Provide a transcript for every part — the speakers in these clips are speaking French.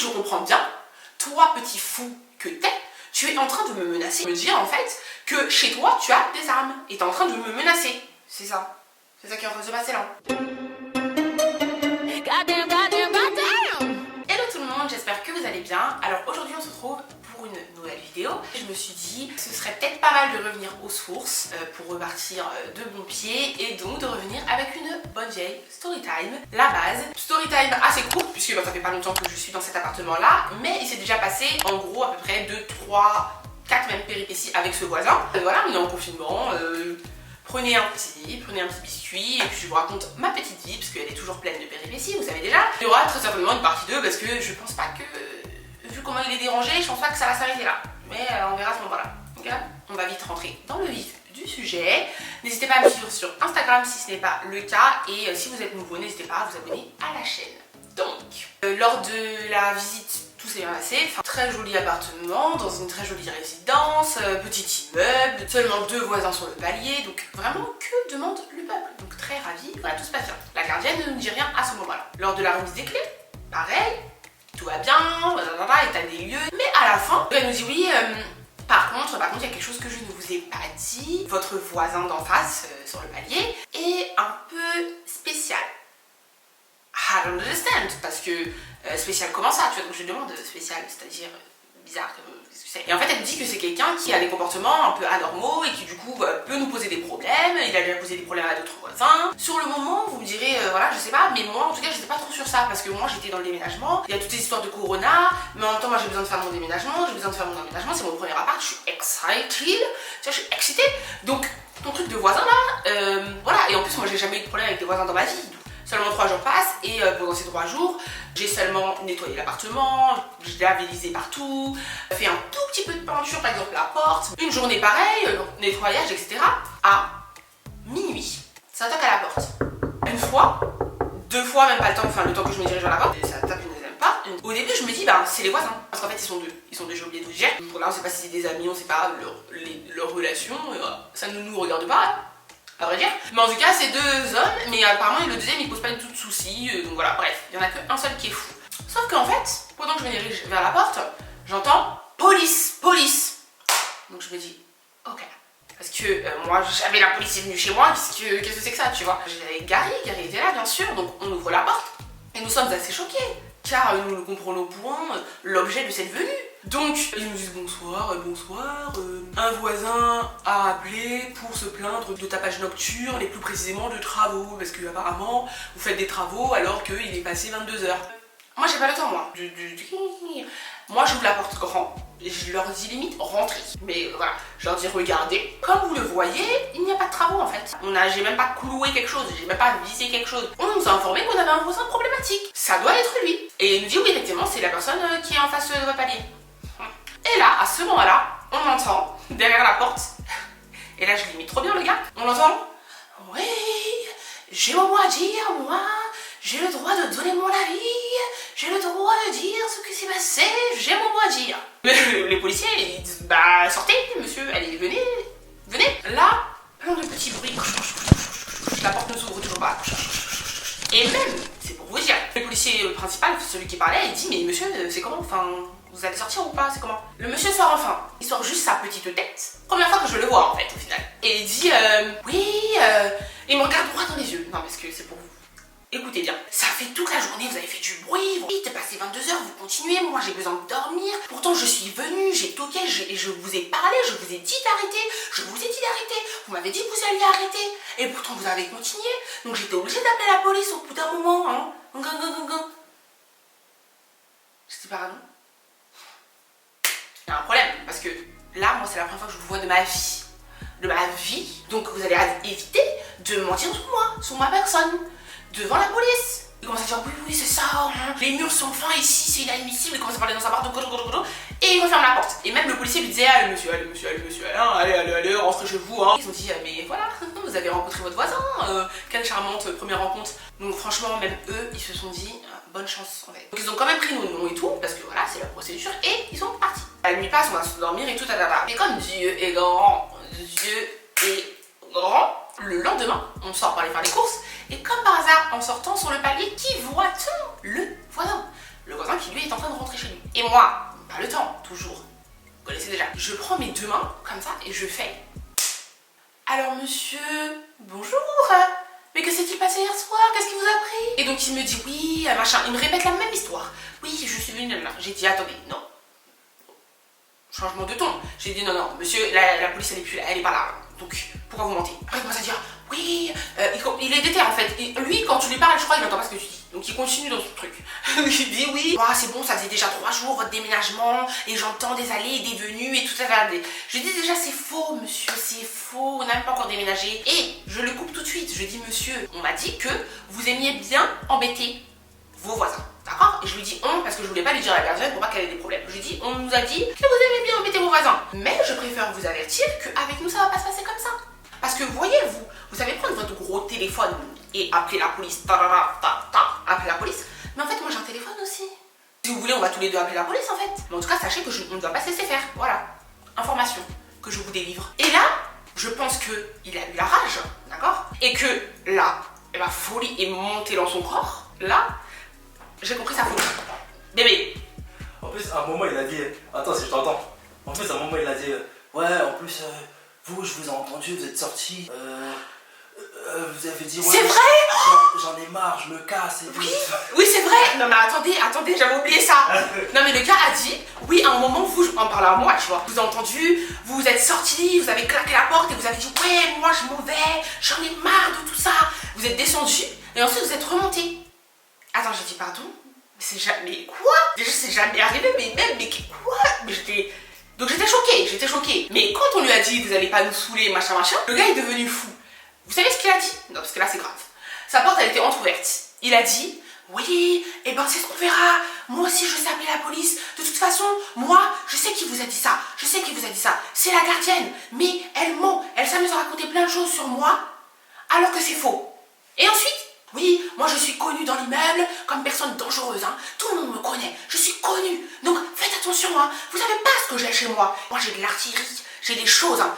je comprends bien, toi petit fou que t'es, tu es en train de me menacer, me dire en fait que chez toi tu as des armes et t'es en train de me menacer. C'est ça qui est en train de se passer là. Hello tout le monde, j'espère que vous allez bien. Alors aujourd'hui on se retrouve pour une nouvelle vidéo. Je me suis dit ce serait peut-être pas mal de revenir aux sources pour repartir de bon pied et donc de revenir avec une bonne vieille story time. La base, story time assez courte puisque ça fait pas longtemps que je suis dans cet appartement là, mais il s'est déjà passé en gros à peu près 2, 3, 4 même péripéties avec ce voisin. Voilà, on est en confinement. Prenez un petit biscuit et puis je vous raconte ma petite vie parce qu'elle est toujours pleine de péripéties, vous savez déjà. Il y aura très certainement une partie 2 parce que je pense pas que, vu comment il est dérangé, je pense pas que ça va s'arrêter là. Mais on verra à ce moment-là. Okay, on va vite rentrer dans le vif du sujet. N'hésitez pas à me suivre sur Instagram si ce n'est pas le cas et si vous êtes nouveau, n'hésitez pas à vous abonner à la chaîne. Donc, lors de la visite, tout s'est bien passé. Enfin, très joli appartement, dans une très jolie résidence, petit immeuble, seulement 2 voisins sur le palier, donc vraiment que demande le peuple. Donc très ravi, voilà, tout se passe bien. La gardienne ne nous dit rien à ce moment-là. Lors de la remise des clés, pareil, tout va bien, état des lieux, mais à la fin, elle nous dit oui, par contre, il y a quelque chose que je ne vous ai pas dit. Votre voisin d'en face, sur le palier, est un peu spécial. I don't understand, parce que spécial comment ça, tu vois, donc je demande spécial, c'est-à-dire bizarre, qu'est-ce que c'est. Et en fait elle me dit que c'est quelqu'un qui a des comportements un peu anormaux et qui du coup peut nous poser des problèmes, il a déjà posé des problèmes à d'autres voisins. Sur le moment vous me direz, voilà je sais pas, mais moi en tout cas je sais pas trop sur ça, parce que moi j'étais dans le déménagement, il y a toutes ces histoires de corona, mais en même temps moi j'ai besoin de faire mon déménagement, c'est mon premier appart, je suis excited, tu vois, je suis excitée, donc ton truc de voisin là, voilà, et en plus moi j'ai jamais eu de problème avec des voisins dans ma vie. Seulement 3 jours passent et pendant ces 3 jours, j'ai seulement nettoyé l'appartement, j'ai lavélisé partout, fait un tout petit peu de peinture, par exemple la porte. Une journée pareille, nettoyage, etc. À minuit, ça toque à la porte. Une fois, 2 fois, même pas le temps, enfin le temps que je me dirige vers la porte, et ça tape une deuxième pas. Au début, je me dis, ben c'est les voisins, parce qu'en fait ils sont deux, j'ai oublié de vous dire. Là, on sait pas si c'est des amis, on sait pas leur relation, ça ne nous regarde pas. À vrai dire. Mais en tout cas, c'est 2 hommes, mais apparemment le deuxième il pose pas du tout de soucis, donc voilà, bref, il y en a qu'un seul qui est fou. Sauf qu'en fait, pendant que je me dirige vers la porte, j'entends police. Donc je me dis, ok. Parce que moi, jamais la police est venue chez moi, qu'est-ce que c'est que ça, tu vois. J'avais Gary était là, bien sûr, donc on ouvre la porte, et nous sommes assez choqués, car nous ne comprenons point l'objet de cette venue. Donc ils nous disent bonsoir, un voisin a appelé pour se plaindre de tapage nocturne et plus précisément de travaux, parce que apparemment vous faites des travaux alors qu'il est passé 22 h. Moi j'ai pas le temps moi. Moi j'ouvre la porte grand et je leur dis limite rentrez. Mais voilà, je leur dis regardez, comme vous le voyez, il n'y a pas de travaux en fait. J'ai même pas cloué quelque chose, j'ai même pas visé quelque chose. On nous a informé qu'on avait un voisin problématique. Ça doit être lui. Et il nous dit oui effectivement c'est la personne qui est en face de votre palier. Et là, à ce moment-là, on entend derrière la porte, et là je l'imite trop bien le gars, on entend oui, j'ai mon mot à dire, moi, j'ai le droit de donner mon avis, j'ai le droit de dire ce qui s'est passé, j'ai mon mot à dire. Mais les policiers, ils disent bah sortez monsieur, allez venez. Là, plein de petits bruits, la porte ne s'ouvre toujours pas. Et même, c'est pour vous dire, le policier principal, celui qui parlait, il dit mais monsieur, c'est comment, enfin... Vous allez sortir ou pas? C'est comment? Le monsieur sort enfin. Il sort juste sa petite tête. Première fois que je le vois en fait au final. Et il dit oui, il me regarde droit dans les yeux. Non parce que c'est pour vous. Écoutez bien, ça fait toute la journée, vous avez fait du bruit, vous êtes passé 22 h, vous continuez, moi j'ai besoin de dormir. Pourtant je suis venue, j'ai toqué, je vous ai parlé, je vous ai dit d'arrêter, vous m'avez dit que vous alliez arrêter. Et pourtant vous avez continué. Donc j'étais obligée d'appeler la police au bout d'un moment. Hein. Je dis pardon. Il y a un problème, parce que là, moi, c'est la première fois que je vous vois de ma vie. Donc, vous allez éviter de mentir sur ma personne, devant la police. Il commence à dire, oui, c'est ça, hein. Les murs sont fins ici, c'est inadmissible. Il commence à parler dans sa part, et il referme la porte. Et même le policier lui disait, allez, monsieur, allez, rentrez chez vous, hein. Ils ont dit, mais voilà, vous avez rencontré votre voisin, quelle charmante première rencontre. Donc, franchement, même eux, ils se sont dit, bonne chance en fait. Donc ils ont quand même pris nos noms et tout, parce que voilà, c'est la procédure, et ils sont partis. La nuit passe, on va se dormir et tout, Et comme Dieu est grand, le lendemain, on sort pour aller faire les courses, et comme par hasard, en sortant sur le palier, qui voit-on? Le voisin. le voisin qui lui est en train de rentrer chez lui. Et moi, pas le temps, toujours. Vous connaissez déjà. Je prends mes deux mains, comme ça, et je fais... Alors monsieur, bonjour. Mais que s'est-il passé hier soir? Qu'est-ce qui vous a pris? Et donc il me dit oui, machin. Il me répète la même histoire. Oui, je suis venue là. J'ai dit attendez, non. Changement de ton. J'ai dit non, non, monsieur, la police elle est plus là, elle est pas là. Donc pourquoi vous mentez? Après il commence à dire oui, il est déter en fait. Et lui quand tu lui parles, je crois qu'il n'entend pas ce que tu dis. Donc il continue dans son truc. Il dit oui, oh, c'est bon, ça faisait déjà 3 jours votre déménagement et j'entends des allées et des venues et tout ça. Je dis déjà c'est faux monsieur, c'est faux, on n'a même pas encore déménagé. Et je le coupe tout de suite. Je dis monsieur, on m'a dit que vous aimiez bien embêter vos voisins. D'accord? Et je lui dis on parce que je voulais pas lui dire à la gardienne pour pas qu'elle ait des problèmes. Je lui dis on nous a dit que vous aimez bien embêter vos voisins. Mais je préfère vous avertir qu'avec nous ça va pas se passer comme ça. Parce que voyez vous savez prendre votre gros téléphone et appeler la police. Appeler la police. Mais en fait moi j'ai un téléphone aussi. Si vous voulez on va tous les deux appeler la police en fait. Mais en tout cas sachez que on ne doit pas se laisser faire. Voilà. Information que je vous délivre. Et là je pense qu'il a eu la rage. D'accord? Et que là la folie est montée dans son corps. Là j'ai compris sa folie. Bébé. En plus, à un moment, il a dit... Attends, si je t'entends. En plus, à un moment, il a dit... Ouais, en plus, vous, je vous ai entendu, vous êtes sortis. Vous avez dit... Ouais, c'est vrai? J'en ai marre, je me casse et tout. Oui, c'est vrai. Non, mais attendez, j'avais oublié ça. Non, mais le gars a dit... Oui, à un moment, vous, en parlant à moi, tu vois. Vous avez entendu, vous êtes sortis, vous avez claqué la porte et vous avez dit... Ouais, moi, je m'en vais, j'en ai marre de tout ça. Vous êtes descendu et ensuite, vous êtes remonté. Attends, j'ai dit pardon? C'est jamais... Quoi? Déjà, c'est jamais arrivé, mais quoi? Mais j'étais... Donc j'étais choquée. Mais quand on lui a dit, vous allez pas nous saouler, machin, le gars est devenu fou. Vous savez ce qu'il a dit? Non, parce que là, c'est grave. Sa porte, elle était entrouverte. Il a dit, oui, et ben c'est ce qu'on verra. Moi aussi, je sais appeler la police. De toute façon, moi, je sais qui vous a dit ça. C'est la gardienne. Mais elle ment. Elle s'amuse à raconter plein de choses sur moi, alors que c'est faux. Et ensuite, oui, moi je suis connue dans l'immeuble comme personne dangereuse, hein. Tout le monde me connaît, je suis connue. Donc faites attention, hein. Vous savez pas ce que j'ai chez moi. Moi j'ai de l'artillerie, j'ai des choses, hein.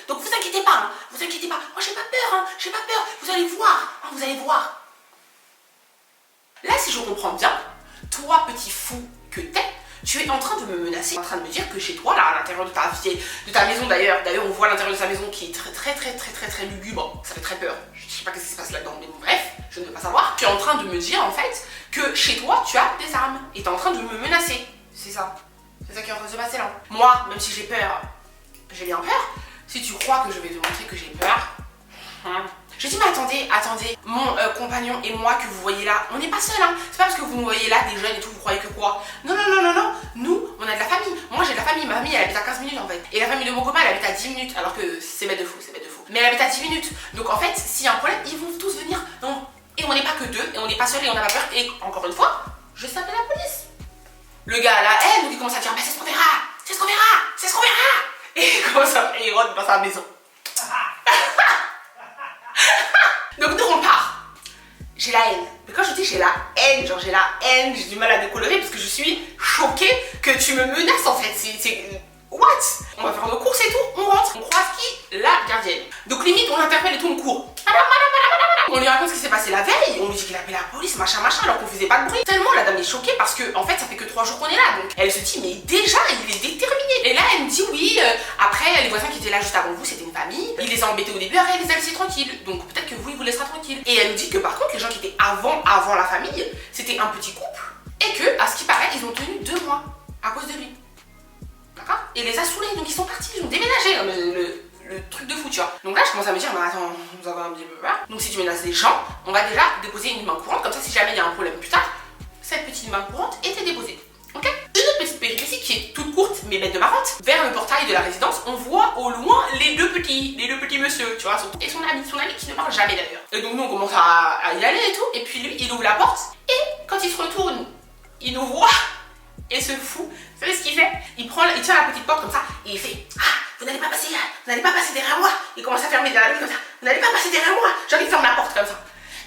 Donc vous inquiétez pas, hein. Moi j'ai pas peur, hein. Vous allez voir, hein. Vous allez voir. Là, si je comprends bien, toi petit fou que t'es, tu es en train de me menacer, en train de me dire que chez toi, là, à l'intérieur de ta maison d'ailleurs, on voit l'intérieur de sa maison qui est très lugubre, ça fait très peur. Je sais pas ce qui se passe là-dedans, mais bref, je ne veux pas savoir. Tu es en train de me dire en fait que chez toi, tu as des armes et tu es en train de me menacer. C'est ça qui est en train de se passer là. Moi, même si j'ai peur, j'ai bien peur. Si tu crois que je vais te montrer que j'ai peur, je dis mais attendez, mon compagnon et moi que vous voyez là, on n'est pas seuls, hein. C'est pas parce que vous nous voyez là, des jeunes et tout, vous croyez que quoi? Non, nous, on a de la famille. Moi j'ai de la famille, ma famille elle habite à 15 minutes en fait. Et la famille de mon copain elle habite à 10 minutes, alors que c'est bête de fou. Mais elle habite à 10 minutes. Donc en fait, s'il y a un problème, ils vont tous venir. Non. Et on n'est pas que deux, et on n'est pas seuls, et on n'a pas peur. Et encore une fois, je sais appeler la police. Le gars à la haine, il commence à dire, bah c'est ce qu'on verra. Et il commence à il rentre dans sa maison. Donc nous on part. J'ai la haine. Mais quand je dis j'ai la haine, j'ai du mal à décolorer parce que je suis choquée que tu me menaces en fait. C'est... What? On va faire nos courses et tout, on rentre, on croise qui? La gardienne. Donc limite on l'interpelle et tout, on court. On lui raconte ce qui s'est passé la veille, on lui dit qu'il a appelé la police, machin, alors qu'on faisait pas de bruit. Tellement la dame est choquée parce que en fait ça fait que 3 jours qu'on est là, donc elle se dit mais déjà il est déterminé. Et là elle me dit oui, après les voisins qui étaient là juste avant vous c'était une famille, il les a embêtés au début, après il les a laissés tranquilles, donc peut-être que vous il vous laissera tranquille. Et elle me dit que par contre les gens qui étaient avant la famille, c'était un petit couple et que à ce qui paraît ils ont tenu 2 mois à cause de lui. D'accord? Et il les a saoulés, donc ils sont partis, ils ont déménagé. Le truc de fou, tu vois. Donc là, je commence à me dire, mais attends, nous avons un petit peu peur. Donc si tu menaces les gens, on va déjà déposer une main courante, comme ça, si jamais il y a un problème plus tard, cette petite main courante était déposée. Ok? Une autre petite péripétie qui est toute courte, mais bête de marrante. Vers le portail de la résidence, on voit au loin les deux petits messieurs, tu vois, et son ami qui ne parle jamais d'ailleurs. Et donc nous, on commence à y aller et tout, et puis lui, il ouvre la porte, et quand il se retourne, il nous voit, et se fout. Vous savez ce qu'il fait? Il tient la petite porte comme ça, et il fait, ah, vous n'allez pas passer derrière moi. Il commence à fermer derrière lui comme ça. Vous n'allez pas passer derrière moi. Genre il ferme la porte comme ça.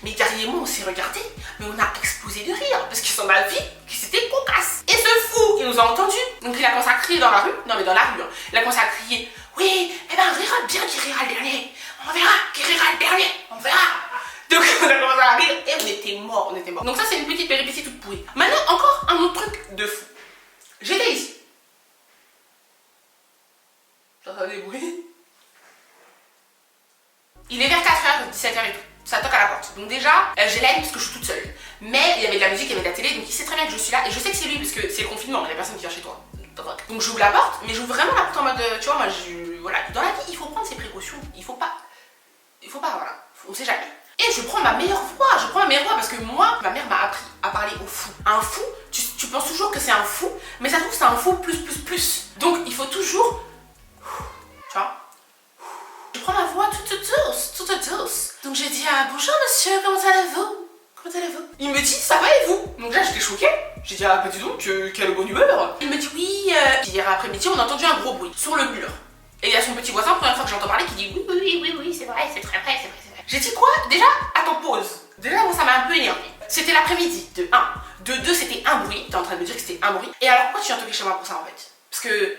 Mais derrière moi on s'est regardé, mais on a explosé de rire parce que son avis que c'était cocasse. Et ce fou, il nous a entendus. Donc il a commencé à crier dans la rue. Non mais dans la rue. Hein. Il a commencé à crier. Oui, eh ben on verra bien qui rira le dernier. On verra qui rira le dernier. On verra. De Donc on a commencé à rire et on était morts, on était morts. Donc ça c'est une petite péripétie toute pourrie. Maintenant encore un autre truc de fou. J'étais ici. J'entends des bruits. Il est vers 4h, 17h et tout. Ça toque à la porte. Donc déjà, j'ai la haine parce que je suis toute seule. Mais il y avait de la musique, il y avait de la télé, donc il sait très bien que je suis là. Et je sais que c'est lui parce que c'est le confinement, il y a personne qui vient chez toi. Donc j'ouvre la porte, mais j'ouvre vraiment la porte en mode, tu vois, moi voilà. Dans la vie, il faut prendre ses précautions. Il faut pas, voilà. On sait jamais. Et je prends ma meilleure voix, parce que moi, ma mère m'a appris à parler au fou. Un fou, tu penses toujours que c'est un fou, mais ça se trouve que c'est un fou plus. Donc il faut toujours, tu vois. Je prends ma voix toute douce. Donc j'ai dit bonjour monsieur, comment allez-vous? Il me dit ça va et vous? Donc là j'étais choquée. J'ai dit bah dis donc, quelle bonne humeur. Il me dit oui, puis hier après-midi on a entendu un gros bruit sur le mur. Et il y a son petit voisin, première fois que j'entends parler, qui dit oui, c'est vrai, c'est très vrai. J'ai dit quoi? Déjà, attends, pause. Déjà, moi ça m'a un peu énervé. C'était l'après-midi, de 1. De 2, c'était un bruit. T'es en train de me dire que c'était un bruit. Et alors pourquoi tu viens toquer chez moi pour ça en fait? Parce que,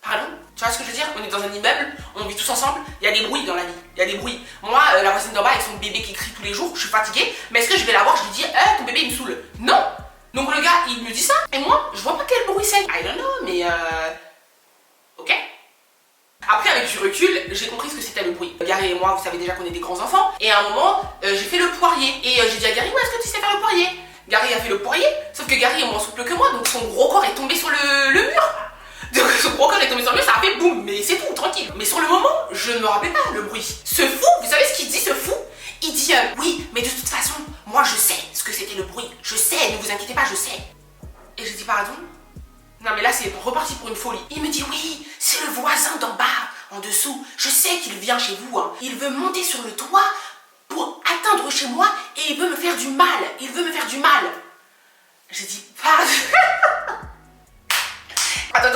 pardon, tu vois ce que je veux dire? On est dans un immeuble, on vit tous ensemble, il y a des bruits dans la vie. Il y a des bruits. Moi, la voisine d'en bas avec son bébé qui crie tous les jours, je suis fatiguée. Mais est-ce que je vais la voir? Je lui dis, ton bébé il me saoule. Non! Donc le gars, il me dit ça. Et moi, je vois pas quel bruit c'est. I don't know, mais ok. Après, avec du recul, j'ai compris ce que c'était le bruit. Gary et moi, vous savez déjà qu'on est des grands enfants. Et à un moment, j'ai fait le poirier. Et j'ai dit à Gary, est-ce que tu sais faire le poirier? Gary a fait le poirier, sauf que Gary est moins souple que moi, donc son gros corps est tombé sur le mur. Donc son gros corps est tombé sur le mur, ça a fait boum, mais c'est tout, tranquille. Mais sur le moment, je ne me rappelais pas le bruit. Ce fou, vous savez ce qu'il dit, ce fou? Il dit, oui, mais de toute façon, moi je sais ce que c'était le bruit. Je sais, ne vous inquiétez pas, je sais. Et je dis, pardon? Non mais là c'est reparti pour une folie. Il me dit oui, c'est le voisin d'en bas, en dessous. Je sais qu'il vient chez vous. Hein. Il veut monter sur le toit pour atteindre chez moi et il veut me faire du mal. J'ai dit pardon. Attends.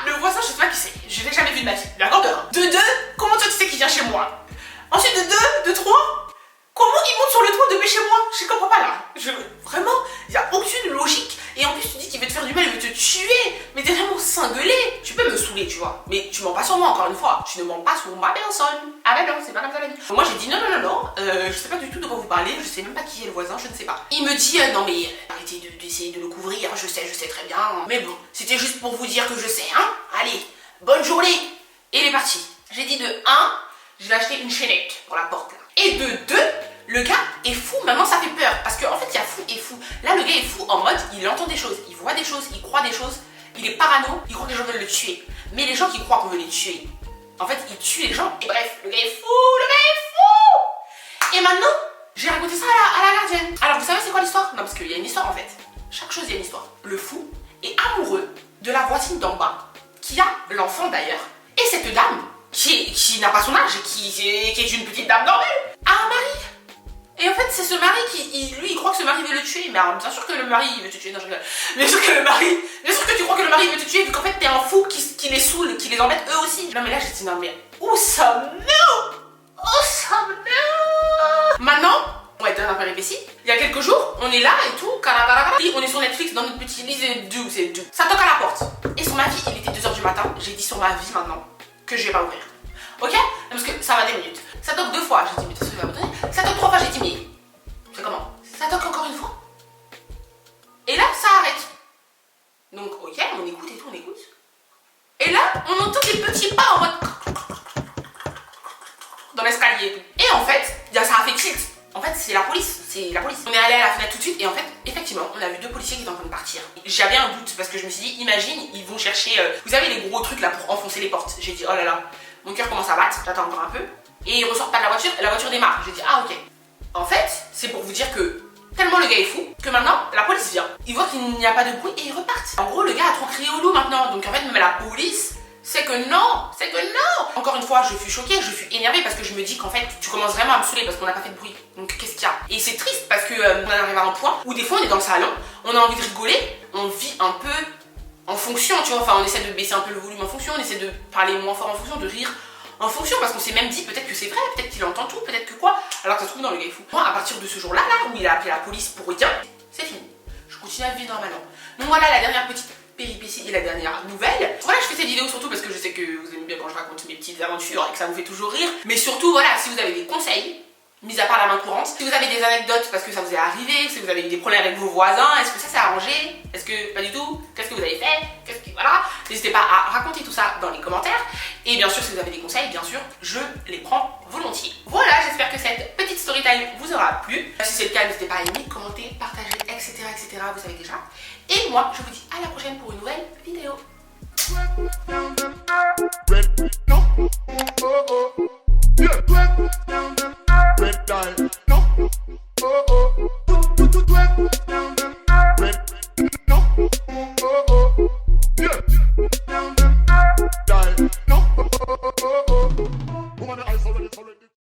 Le voisin, je sais pas qui c'est. Je l'ai jamais vu de ma vie. La grandeur. De 2, comment toi tu sais qu'il vient chez moi? Ensuite de 2, de 3. Comment il monte sur le toit de chez moi? Je comprends pas là. Vraiment, il n'y a aucune logique. Et en plus, tu dis qu'il veut te faire du mal, il veut te tuer. Mais t'es vraiment cinglé. Tu peux me saouler, tu vois. Mais tu mens pas sur moi, encore une fois. Tu ne mens pas sur ma personne. Ah ben non, c'est pas comme ça la vie. Moi, j'ai dit non. Je sais pas du tout de quoi vous parlez. Je sais même pas qui est le voisin, je ne sais pas. Il me dit non, mais arrêtez d'essayer de le couvrir. Je sais très bien. Mais bon, c'était juste pour vous dire que je sais, hein. Allez, bonne journée. Et il est parti. J'ai dit de 1, je vais acheter une chaînette pour la porte là. Et de 2, le gars est fou, maintenant ça fait peur. Parce qu'en fait, il y a fou et fou. Là, le gars est fou en mode, il entend des choses, il voit des choses, il croit des choses. Il est parano, il croit que les gens veulent le tuer. Mais les gens qui croient qu'on veut les tuer, en fait, ils tuent les gens. Et bref, le gars est fou, Et maintenant, j'ai raconté ça à la gardienne. Alors, vous savez c'est quoi l'histoire? Non, parce qu'il y a une histoire en fait. Chaque chose, il y a une histoire. Le fou est amoureux de la voisine d'en bas, qui a l'enfant d'ailleurs. Et cette dame, qui n'a pas son âge, qui est une petite dame normale, a un mari. Et en fait, c'est ce mari qui, lui, il croit que ce mari veut le tuer. Mais alors, bien sûr que le mari veut te tuer. Non, je rigole. Bien sûr que tu crois que le mari veut te tuer, vu qu'en fait, t'es un fou qui les saoule, qui les embête eux aussi. Non, mais là, j'ai dit, non, mais où sommes-nous? Maintenant, on va être dans un péripétie. Il y a quelques jours, on est là et tout, on est sur Netflix dans notre petit lit, c'est doux. Ça toque à la porte. Et sur ma vie, il était 2h du matin. J'ai dit sur ma vie maintenant que je vais pas ouvrir. Ok? Parce que ça va des minutes. Ça toque 2 fois, j'ai dit mais t'as ce que va me donner. Ça toque 3 fois, j'ai dit mais c'est comment? Ça toque encore une fois. Et là, ça arrête. Donc ok, on écoute et tout, on écoute. Et là, on entend des petits pas en mode dans l'escalier. Et en fait, ça a fait tilt. En fait, c'est la police. On est allé à la fenêtre tout de suite et en fait, effectivement, on a vu 2 policiers qui étaient en train de partir. J'avais un doute parce que je me suis dit, imagine, ils vont chercher, vous savez, les gros trucs là pour enfoncer les portes. J'ai dit, oh là là, mon cœur commence à battre, j'attends encore un peu. Et ils ressortent pas de la voiture démarre. J'ai dit, ah ok. En fait, c'est pour vous dire que tellement le gars est fou que maintenant, la police vient. Ils voient qu'il n'y a pas de bruit et ils repartent. En gros, le gars a trop crié au loup maintenant. Donc en fait, même la police, c'est que non. Encore une fois, je suis choquée, je suis énervée parce que je me dis qu'en fait, tu commences vraiment à me saouler parce qu'on n'a pas fait de bruit. Donc qu'est-ce qu'il y a? Et c'est triste parce que on arrive à un point où des fois on est dans le salon, on a envie de rigoler, on vit un peu en fonction, tu vois. Enfin, on essaie de baisser un peu le volume en fonction, on essaie de parler moins fort en fonction, de rire en fonction parce qu'on s'est même dit peut-être que c'est vrai, peut-être qu'il entend tout, peut-être que quoi. Alors que ça se trouve dans le gars est fou. Moi, à partir de ce jour-là, où il a appelé la police pour rien, c'est fini. Je continue à vivre normalement. Donc voilà la dernière petite péripéties et la dernière nouvelle. Voilà, je fais cette vidéo surtout parce que je sais que vous aimez bien quand je raconte mes petites aventures et que ça vous fait toujours rire. Mais surtout, voilà, si vous avez des conseils, mis à part la main courante, si vous avez des anecdotes parce que ça vous est arrivé, si vous avez eu des problèmes avec vos voisins, est-ce que ça s'est arrangé? Est-ce que pas du tout? Qu'est-ce que vous avez fait? Voilà, n'hésitez pas à raconter tout ça dans les commentaires. Et bien sûr, si vous avez des conseils, bien sûr, je les prends volontiers. Voilà, j'espère que cette petite story time vous aura plu. Si c'est le cas, n'hésitez pas à aimer, commenter, partager, etc., etc. Vous savez déjà. Et moi, je vous dis à la prochaine pour une nouvelle vidéo.